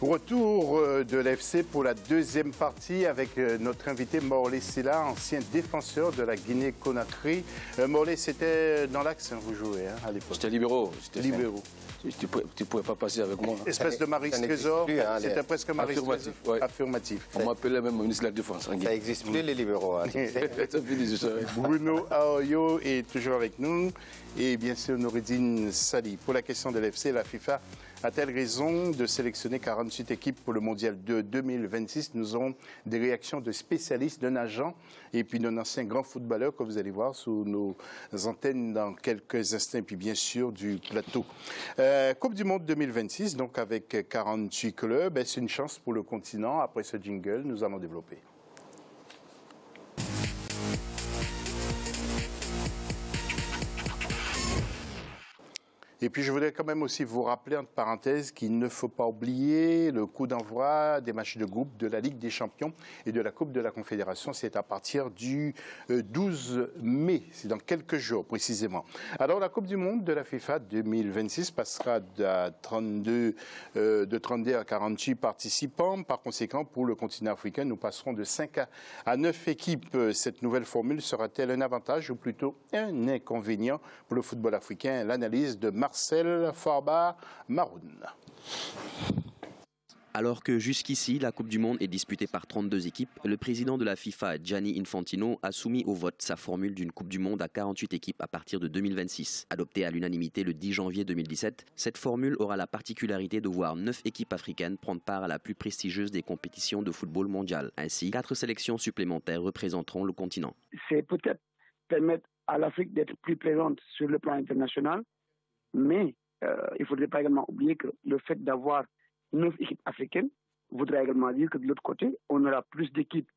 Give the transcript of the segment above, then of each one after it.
Retour de l'FC pour la deuxième partie avec notre invité Morley Sylla, ancien défenseur de la Guinée-Conakry. Morley, c'était dans l'axe, hein, vous jouez à l'époque. J'étais libéraux. Libéraux. Tu ne pouvais pas passer avec moi. Espèce de Maurice Trésor, c'était presque Maurice affirmatif, Trésor. ouais. Affirmatif. On m'appelait même ministre de la Défense. Ça n'existe plus, les libéraux. Hein. Bruno Aoyo est toujours avec nous et bien sûr Noureddine Sali. Pour la question de l'FC, la FIFA a-t-elle raison de sélectionner 48 équipes pour le mondial de 2026? Nous aurons des réactions de spécialistes, d'un agent et puis d'un ancien grand footballeur que vous allez voir sous nos antennes dans quelques instants et puis bien sûr du plateau. Coupe du monde 2026, donc avec 48 clubs, c'est une chance pour le continent. Après ce jingle, nous allons développer. Et puis je voudrais quand même aussi vous rappeler, entre parenthèses, qu'il ne faut pas oublier le coup d'envoi des matchs de groupe de la Ligue des Champions et de la Coupe de la Confédération. C'est à partir du 12 mai, c'est dans quelques jours précisément. Alors la Coupe du Monde de la FIFA 2026 passera de 32 à 48 participants. Par conséquent, pour le continent africain, nous passerons de 5 à 9 équipes. Cette nouvelle formule sera-t-elle un avantage ou plutôt un inconvénient pour le football africain? L'analyse de Marcel Farba-Maroun. Alors que jusqu'ici, la Coupe du Monde est disputée par 32 équipes, le président de la FIFA, Gianni Infantino, a soumis au vote sa formule d'une Coupe du Monde à 48 équipes à partir de 2026. Adoptée à l'unanimité le 10 janvier 2017, cette formule aura la particularité de voir 9 équipes africaines prendre part à la plus prestigieuse des compétitions de football mondial. Ainsi, 4 sélections supplémentaires représenteront le continent. C'est peut-être permettre à l'Afrique d'être plus présente sur le plan international, mais il ne faudrait pas également oublier que le fait d'avoir 9 équipes africaines voudrait également dire que de l'autre côté, on aura plus d'équipes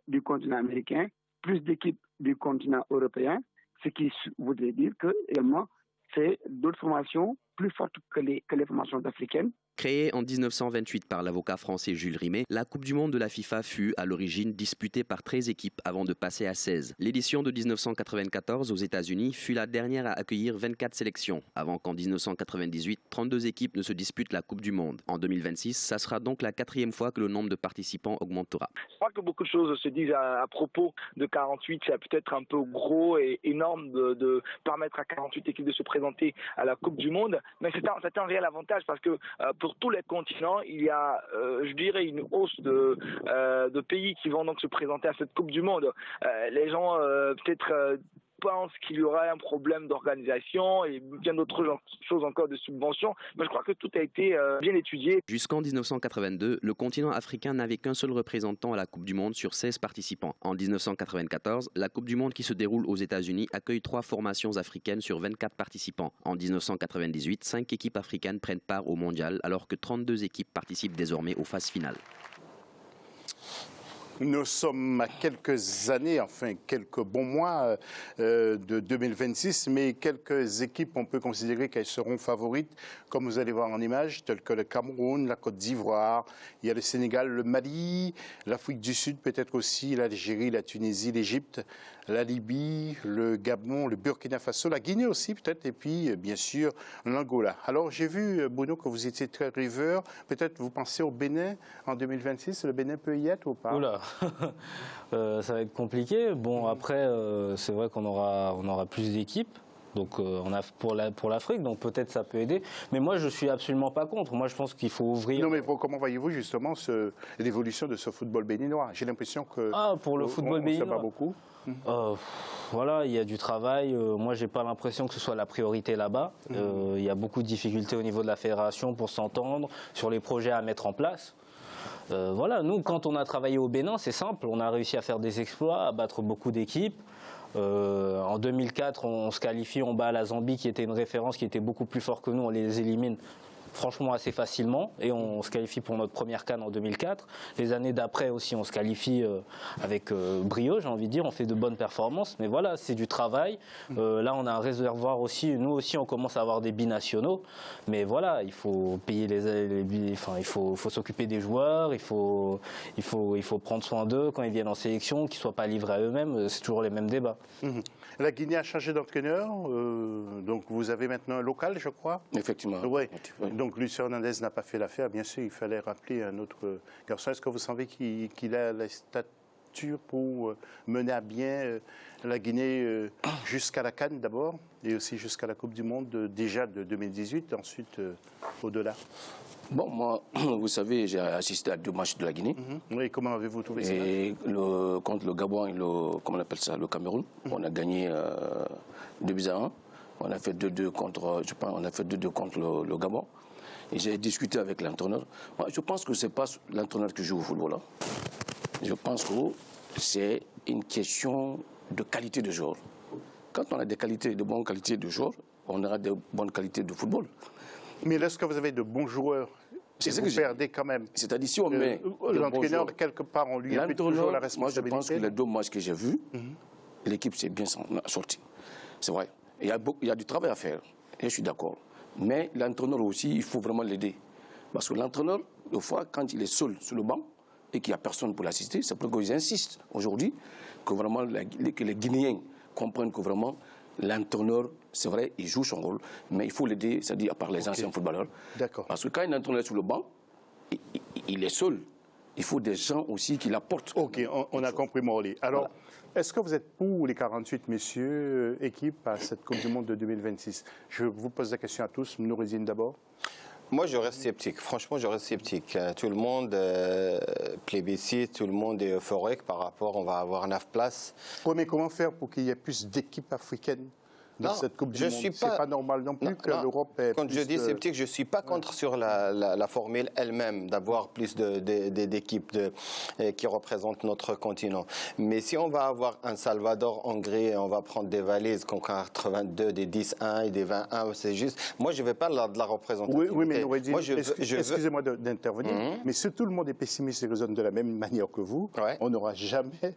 du continent américain, plus d'équipes du continent européen, ce qui voudrait dire que également c'est d'autres formations plus fortes que les formations africaines. Créée en 1928 par l'avocat français Jules Rimet, la Coupe du Monde de la FIFA fut à l'origine disputée par 13 équipes avant de passer à 16. L'édition de 1994 aux États-Unis fut la dernière à accueillir 24 sélections, avant qu'en 1998, 32 équipes ne se disputent la Coupe du Monde. En 2026, ça sera donc la 4e fois que le nombre de participants augmentera. Je crois que beaucoup de choses se disent à propos de 48. C'est peut-être un peu gros et énorme de permettre à 48 équipes de se présenter à la Coupe du Monde, mais c'est un réel avantage parce que pour tous les continents, il y a, je dirais, une hausse de pays qui vont donc se présenter à cette Coupe du Monde. Les gens peut-être pensent qu'il y aura un problème d'organisation et bien d'autres choses encore de subventions, mais je crois que tout a été bien étudié. Jusqu'en 1982, le continent africain n'avait qu'un seul représentant à la Coupe du Monde sur 16 participants. En 1994, la Coupe du Monde qui se déroule aux États-Unis accueille 3 formations africaines sur 24 participants. En 1998, 5 équipes africaines prennent part au mondial, alors que 32 équipes participent désormais aux phases finales. Nous sommes à quelques années, enfin quelques bons mois de 2026, mais quelques équipes, on peut considérer qu'elles seront favorites, comme vous allez voir en image, telles que le Cameroun, la Côte d'Ivoire, il y a le Sénégal, le Mali, l'Afrique du Sud, peut-être aussi l'Algérie, la Tunisie, l'Égypte, la Libye, le Gabon, le Burkina Faso, la Guinée aussi peut-être, et puis bien sûr l'Angola. Alors j'ai vu, Bruno, que vous étiez très rêveur, peut-être vous pensez au Bénin en 2026, le Bénin peut y être ou pas? Oula. Ça va être compliqué. Bon, après, c'est vrai qu'on aura plus d'équipes. Donc, on a pour l'Afrique, donc peut-être ça peut aider. Mais moi, je suis absolument pas contre. Moi, je pense qu'il faut ouvrir. Non, mais comment voyez-vous justement l'évolution de ce football béninois? J'ai l'impression que. Ah, pour le football béninois. Ça va beaucoup. Voilà, il y a du travail. Moi, j'ai pas l'impression que ce soit la priorité là-bas. Il y a beaucoup de difficultés au niveau de la fédération pour s'entendre sur les projets à mettre en place. Voilà, nous, quand on a travaillé au Bénin, c'est simple. On a réussi à faire des exploits, à battre beaucoup d'équipes. En 2004, on se qualifie, on bat la Zambie, qui était une référence, qui était beaucoup plus fort que nous. On les élimine franchement assez facilement et on se qualifie pour notre première CAN en 2004. Les années d'après aussi, on se qualifie avec brio, j'ai envie de dire. On fait de bonnes performances, mais voilà, c'est du travail. Là, on a un réservoir aussi. Nous aussi, on commence à avoir des binationaux, mais voilà, il faut payer il faut s'occuper des joueurs, il faut prendre soin d'eux quand ils viennent en sélection, qu'ils ne soient pas livrés à eux-mêmes. C'est toujours les mêmes débats. La Guinée a changé d'entraîneur, donc vous avez maintenant un local, je crois. Effectivement. Ouais. Donc Lucio Hernandez n'a pas fait l'affaire. Bien sûr, il fallait rappeler un autre garçon. Est-ce que vous savez qu'il a la stature pour mener à bien la Guinée jusqu'à la CAN d'abord et aussi jusqu'à la Coupe du Monde déjà de 2018, ensuite au-delà? Bon, moi, vous savez, j'ai assisté à 2 matchs de la Guinée. Oui, comment avez-vous trouvé ça? Et contre le Gabon et comment on appelle ça, le Cameroun, on a gagné 2-1. On a fait 2-2 contre, je pense, on a fait 2-2 contre le Gabon. Et j'ai discuté avec l'entraîneur. Moi, je pense que c'est pas l'entraîneur qui joue au football. Hein. Je pense que c'est une question de qualité de joueur. Quand on a de bonnes qualités de joueur, on aura de bonnes qualités de football. Mais lorsque vous avez de bons joueurs, c'est ce vous que perdez quand même. C'est-à-dire si on met l'entraîneur, quelque part, on lui impute toujours la responsabilité. Moi, je pense que les 2 matchs que j'ai vus, l'équipe s'est bien sortie. C'est vrai. Il y a du travail à faire, et je suis d'accord. Mais l'entraîneur aussi, il faut vraiment l'aider. Parce que l'entraîneur, des fois, quand il est seul sur le banc et qu'il n'y a personne pour l'assister, c'est pour qu'ils insistent aujourd'hui que vraiment que les Guinéens comprennent que vraiment l'entraîneur, c'est vrai, il joue son rôle, mais il faut l'aider, c'est-à-dire à part les anciens footballeurs. D'accord. Parce que quand un entraîneur est sur le banc, il est seul. Il faut des gens aussi qui l'apportent. Ok, on a compris, Morley. Alors, voilà. Est-ce que vous êtes pour les 48 messieurs équipes à cette Coupe du Monde de 2026? Je vous pose la question à tous. Noureddine d'abord. Moi, je reste sceptique. Franchement, je reste sceptique. Tout le monde plébiscite, tout le monde est euphorique par rapport, on va avoir 9 places. Oui, mais comment faire pour qu'il y ait plus d'équipes africaines dans cette Coupe du Monde? C'est pas normal non plus que l'Europe ait Quand je dis sceptique, je ne suis pas contre sur la formule elle-même, d'avoir plus d'équipes qui représentent notre continent. Mais si on va avoir un Salvador-Hongrie, on va prendre des valises comme 82, des 10-1 et des 20-1, c'est juste... Moi, je ne veux pas de la représentativité. Oui, mais excusez-moi d'intervenir, mais si tout le monde est pessimiste et raisonne de la même manière que vous, on n'aura jamais...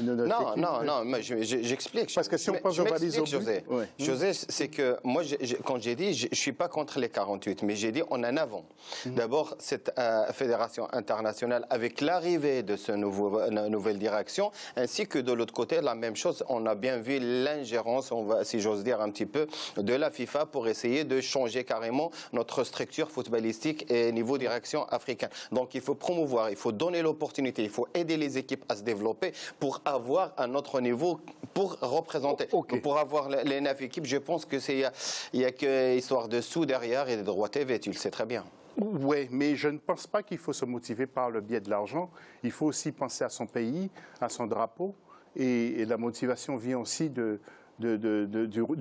Non, mais j'explique. Parce que si on pense aux valises au but... José, c'est que moi, quand j'ai dit, je ne suis pas contre les 48, mais j'ai dit on en avant. D'abord, cette fédération internationale, avec l'arrivée de cette nouvelle direction, ainsi que de l'autre côté, la même chose, on a bien vu l'ingérence, si j'ose dire un petit peu, de la FIFA pour essayer de changer carrément notre structure footballistique et niveau direction africaine. Donc, il faut promouvoir, il faut donner l'opportunité, il faut aider les équipes à se développer pour avoir un autre niveau, pour représenter, pour avoir les 9 équipes, je pense que il y a que histoire de sous derrière et de droits TV, tu le sais très bien. Oui, mais je ne pense pas qu'il faut se motiver par le biais de l'argent. Il faut aussi penser à son pays, à son drapeau, et la motivation vient aussi de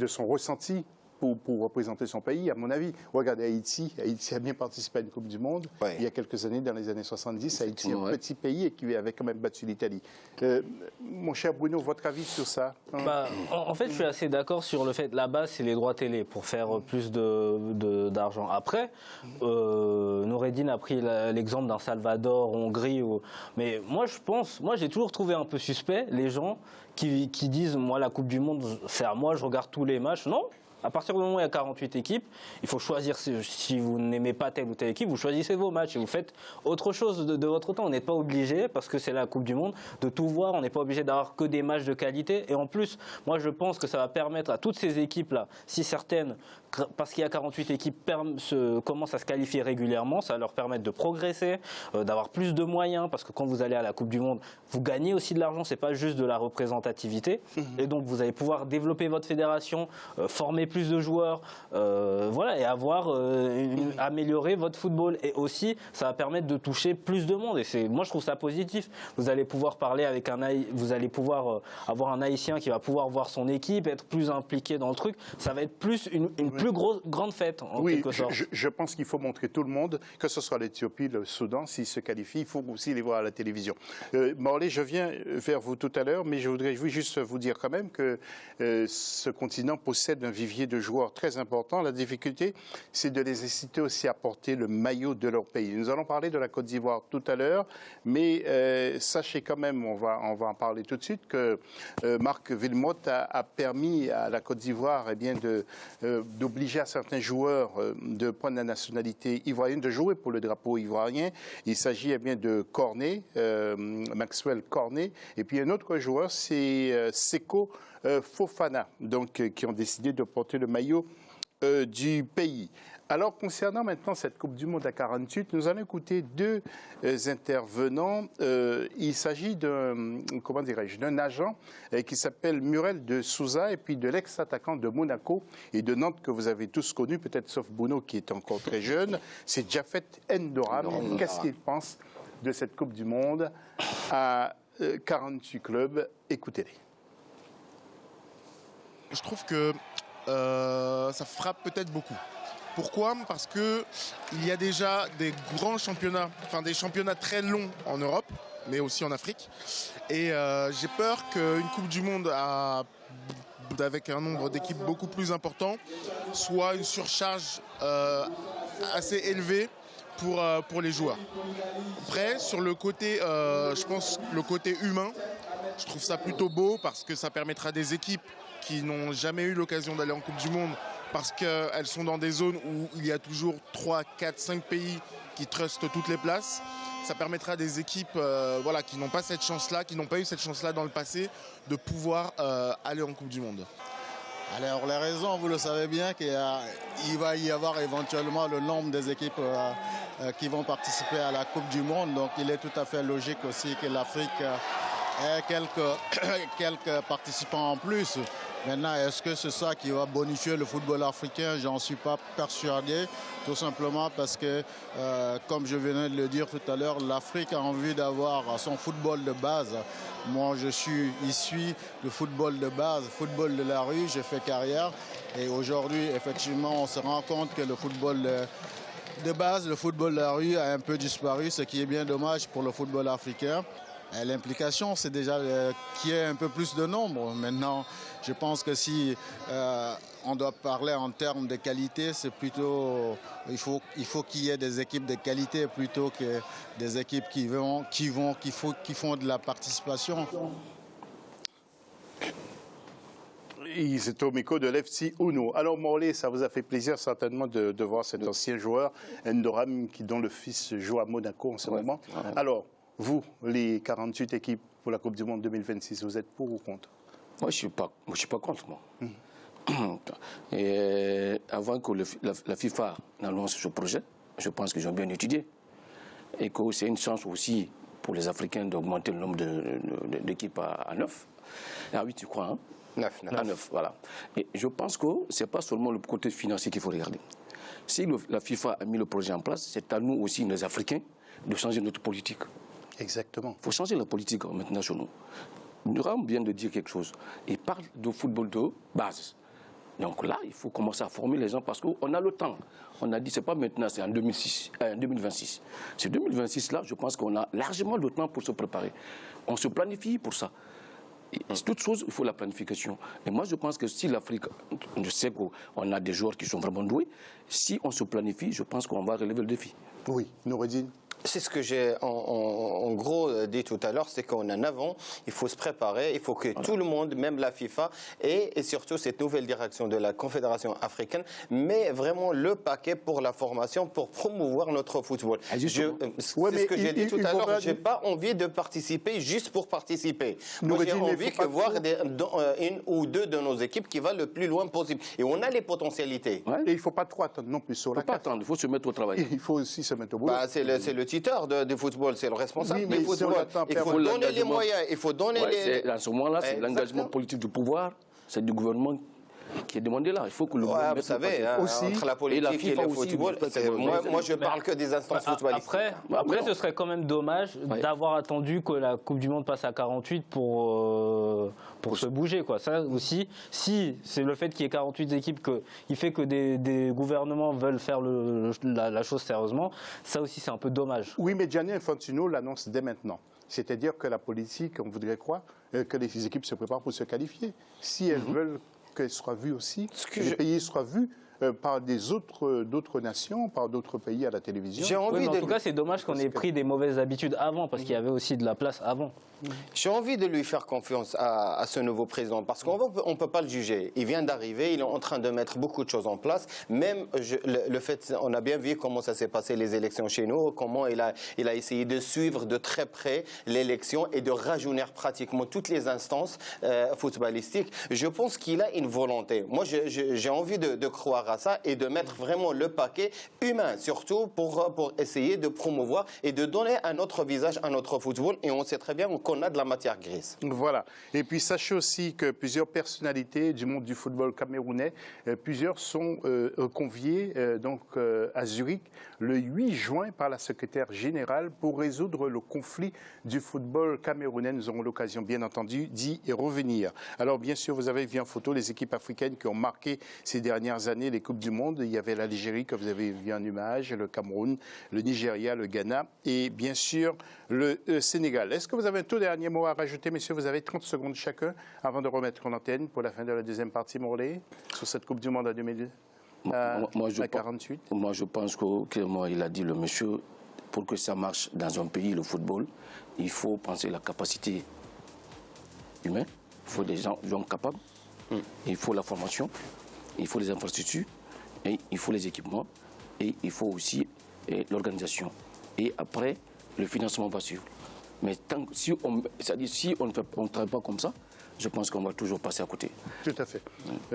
son ressenti pour représenter son pays, à mon avis. Regardez Haïti. Haïti a bien participé à une Coupe du Monde il y a quelques années, dans les années 70. Haïti est un petit pays et qui avait quand même battu l'Italie. Mon cher Bruno, votre avis sur ça? En fait, je suis assez d'accord sur le fait, là-bas, c'est les droits télé pour faire plus d'argent. Après, Noureddine a pris l'exemple d'un Salvador, Hongrie. Mais moi, j'ai toujours trouvé un peu suspect les gens qui disent, moi, la Coupe du Monde, c'est à moi, je regarde tous les matchs. Non. À partir du moment où il y a 48 équipes, il faut choisir, si vous n'aimez pas telle ou telle équipe, vous choisissez vos matchs et vous faites autre chose de votre temps. On n'est pas obligé, parce que c'est la Coupe du Monde, de tout voir. On n'est pas obligé d'avoir que des matchs de qualité. Et en plus, moi je pense que ça va permettre à toutes ces équipes-là, si certaines, parce qu'il y a 48 équipes, commencent à se qualifier régulièrement, ça va leur permettre de progresser, d'avoir plus de moyens, parce que quand vous allez à la Coupe du Monde, vous gagnez aussi de l'argent, c'est pas juste de la représentativité. Et donc vous allez pouvoir développer votre fédération, former plus de joueurs, voilà, et améliorer votre football. Et aussi, ça va permettre de toucher plus de monde. Et moi, je trouve ça positif. Vous allez pouvoir parler avec vous allez pouvoir avoir un Haïtien qui va pouvoir voir son équipe, être plus impliqué dans le truc. Ça va être plus une plus grande fête, en quelque sorte. Je pense qu'il faut montrer tout le monde, que ce soit l'Éthiopie, le Soudan, s'ils se qualifient, il faut aussi les voir à la télévision. Morley, je viens vers vous tout à l'heure, mais je voudrais juste vous dire quand même que ce continent possède un vivier de joueurs très important. La difficulté, c'est de les inciter aussi à porter le maillot de leur pays. Nous allons parler de la Côte d'Ivoire tout à l'heure, mais sachez quand même, on va en parler tout de suite, que Marc Wilmotte a permis à la Côte d'Ivoire d'obliger à certains joueurs de prendre la nationalité ivoirienne, de jouer pour le drapeau ivoirien. Il s'agit de Cornet, Maxwell Cornet, et puis un autre joueur, c'est Seko Fofana, donc qui ont décidé de porter le maillot du pays. Alors, concernant maintenant cette Coupe du Monde à 48, nous allons écouter deux intervenants. Il s'agit d'un agent qui s'appelle Muriel de Souza et puis de l'ex-attaquant de Monaco et de Nantes que vous avez tous connu, peut-être sauf Bouno qui est encore très jeune. C'est Jafet N'Doram. Qu'est-ce qu'il pense de cette Coupe du Monde à 48 clubs? Écoutez-les. Je trouve que ça frappe peut-être beaucoup. Pourquoi? Parce qu'il y a déjà des grands championnats, enfin des championnats très longs en Europe, mais aussi en Afrique. Et j'ai peur qu'une Coupe du Monde avec un nombre d'équipes beaucoup plus important soit une surcharge assez élevée pour les joueurs. Après, sur le côté, je pense, le côté humain, je trouve ça plutôt beau parce que ça permettra à des équipes qui n'ont jamais eu l'occasion d'aller en Coupe du Monde parce qu'elles sont dans des zones où il y a toujours 3, 4, 5 pays qui trustent toutes les places. Ça permettra à des équipes qui n'ont pas cette chance-là, qui n'ont pas eu cette chance-là dans le passé, de pouvoir aller en Coupe du Monde. Alors les raisons, vous le savez bien qu'il va y avoir éventuellement le nombre des équipes qui vont participer à la Coupe du Monde. Donc il est tout à fait logique aussi que l'Afrique ait quelques participants en plus. Maintenant, est-ce que c'est ça qui va bonifier le football africain? J'en suis pas persuadé, tout simplement parce que, comme je venais de le dire tout à l'heure, l'Afrique a envie d'avoir son football de base. Moi, je suis issu du football de base, football de la rue, j'ai fait carrière. Et aujourd'hui, effectivement, on se rend compte que le football de base, le football de la rue a un peu disparu, ce qui est bien dommage pour le football africain. L'implication, c'est déjà qu'il y ait un peu plus de nombre. Maintenant, je pense que si on doit parler en termes de qualité, c'est plutôt il faut qu'il y ait des équipes de qualité plutôt que des équipes qui font de la participation. C'est au micro de l'FC Uno. Alors Morlaix, ça vous a fait plaisir certainement de voir cet ancien joueur, N'Doram, dont le fils joue à Monaco en ce moment. Ouais. Alors, vous, les 48 équipes pour la Coupe du Monde 2026, vous êtes pour ou contre? Moi, je ne suis pas contre, moi. Et avant que la FIFA n'annonce ce projet, je pense qu'ils ont bien étudié. Et que c'est une chance aussi pour les Africains d'augmenter le nombre d'équipes à 9. À 8, tu crois, hein? 9. À 9, voilà. Et je pense que ce n'est pas seulement le côté financier qu'il faut regarder. Si la FIFA a mis le projet en place, c'est à nous aussi, les Africains, de changer notre politique. Exactement. Il faut changer la politique maintenant chez nous. N'Doram vient de dire quelque chose. Il parle de football de base. Donc là, il faut commencer à former les gens parce qu'on a le temps. On a dit, c'est pas maintenant, c'est en 2026. C'est 2026, là, je pense qu'on a largement le temps pour se préparer. On se planifie pour ça. C'est toute chose, il faut la planification. Et moi, je pense que si l'Afrique, je sais qu'on a des joueurs qui sont vraiment doués, si on se planifie, je pense qu'on va relever le défi. Oui, Noureddine. C'est ce que j'ai en gros dit tout à l'heure, c'est qu'en avant, il faut se préparer, il faut que tout le monde, même la FIFA et surtout cette nouvelle direction de la Confédération africaine, met vraiment le paquet pour la formation, pour promouvoir notre football. C'est ce que j'ai dit tout à l'heure, je n'ai pas envie de participer juste pour participer. Moi, j'ai envie de voir une ou deux de nos équipes qui va le plus loin possible. Et on a les potentialités. Ouais. Et il ne faut pas trop attendre non plus sur la CAF. Il faut se mettre au travail. Il faut aussi se mettre au boulot. C'est le tuteur du football, c'est le responsable du football. Il faut donner les moyens, il faut donner les... À ce moment-là, c'est l'engagement politique du pouvoir, c'est du gouvernement qui est demandé là. Il faut que le gouvernement... Vous savez, entre la politique et le football, moi je parle que des instances footballistiques. Après, ce serait quand même dommage d'avoir attendu que la Coupe du Monde passe à 48 pour se bouger, quoi. Ça aussi, si c'est le fait qu'il y ait 48 équipes qui fait que des gouvernements veulent faire la chose sérieusement, ça aussi c'est un peu dommage. Oui, mais Gianni Infantino l'annonce dès maintenant. C'est-à-dire que la politique, on voudrait croire que les équipes se préparent pour se qualifier. Si elles veulent qu'elles soient vues aussi, que les pays soient vus par d'autres nations, par d'autres pays à la télévision. En tout cas, c'est dommage qu'on ait pris des mauvaises habitudes avant, parce qu'il y avait aussi de la place avant. J'ai envie de lui faire confiance à ce nouveau président, parce qu'on ne peut pas le juger. Il vient d'arriver, il est en train de mettre beaucoup de choses en place. Même le fait, on a bien vu comment ça s'est passé les élections chez nous, comment il a essayé de suivre de très près l'élection et de rajeunir pratiquement toutes les instances footballistiques. Je pense qu'il a une volonté. Moi, j'ai envie de croire à ça et de mettre vraiment le paquet humain, surtout pour essayer de promouvoir et de donner un autre visage à notre football. Et on sait très bien qu'on a de la matière grise. Voilà. Et puis sachez aussi que plusieurs personnalités du monde du football camerounais, plusieurs sont conviés à Zurich le 8 juin par la secrétaire générale pour résoudre le conflit du football camerounais. Nous aurons l'occasion, bien entendu, d'y revenir. Alors, bien sûr, vous avez vu en photo les équipes africaines qui ont marqué ces dernières années les Coupes du Monde. Il y avait l'Algérie, que vous avez vu en image, le Cameroun, le Nigeria, le Ghana et, bien sûr, le Sénégal. Est-ce que vous avez un tout dernier mot à rajouter, messieurs? Vous avez 30 secondes chacun avant de remettre en antenne pour la fin de la deuxième partie, Morlaix, sur cette Coupe du Monde à 2002. À 48. Moi, je pense que, clairement, il a dit le monsieur, pour que ça marche dans un pays, le football, il faut penser la capacité humaine, il faut des gens capables, il faut la formation, il faut les infrastructures, et il faut les équipements, et il faut aussi l'organisation. Et après, le financement va suivre. Mais si on ne travaille pas comme ça, je pense qu'on va toujours passer à côté. Tout à fait.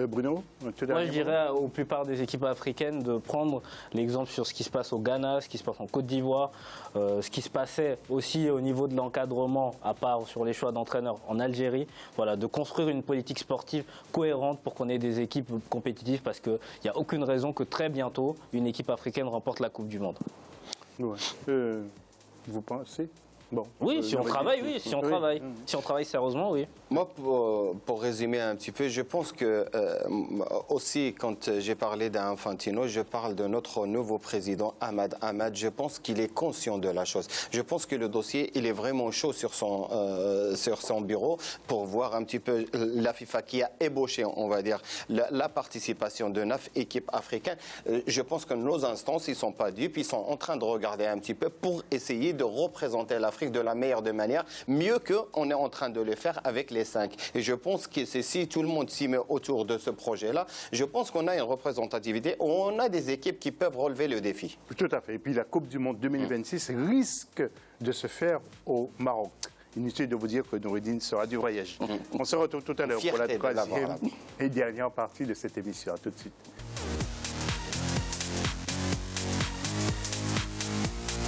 Bruno, moi, je dirais aux plupart des équipes africaines de prendre l'exemple sur ce qui se passe au Ghana, ce qui se passe en Côte d'Ivoire, ce qui se passait aussi au niveau de l'encadrement, à part sur les choix d'entraîneurs en Algérie. Voilà, de construire une politique sportive cohérente pour qu'on ait des équipes compétitives, parce qu'il n'y a aucune raison que très bientôt, une équipe africaine remporte la Coupe du Monde. Ouais. Vous pensez? Bon, oui, si on travaille, oui. Si on travaille, si on travaille sérieusement, oui. Moi, pour résumer un petit peu, je pense que aussi, quand j'ai parlé d'Infantino, je parle de notre nouveau président, Ahmad Ahmad. Je pense qu'il est conscient de la chose. Je pense que le dossier, il est vraiment chaud sur son bureau pour voir un petit peu la FIFA qui a ébauché, on va dire, la participation de 9 équipes africaines. Je pense que nos instances, ils ne sont pas dupes, ils sont en train de regarder un petit peu pour essayer de représenter l'Afrique de la meilleure des manières, mieux qu'on est en train de le faire avec les 5. Et je pense que si tout le monde s'y met autour de ce projet-là, je pense qu'on a une représentativité, on a des équipes qui peuvent relever le défi. Tout à fait. Et puis la Coupe du Monde 2026 risque de se faire au Maroc. Inutile de vous dire que Noureddine sera du voyage. On se retrouve tout à l'heure pour la troisième et dernière partie de cette émission. À tout de suite.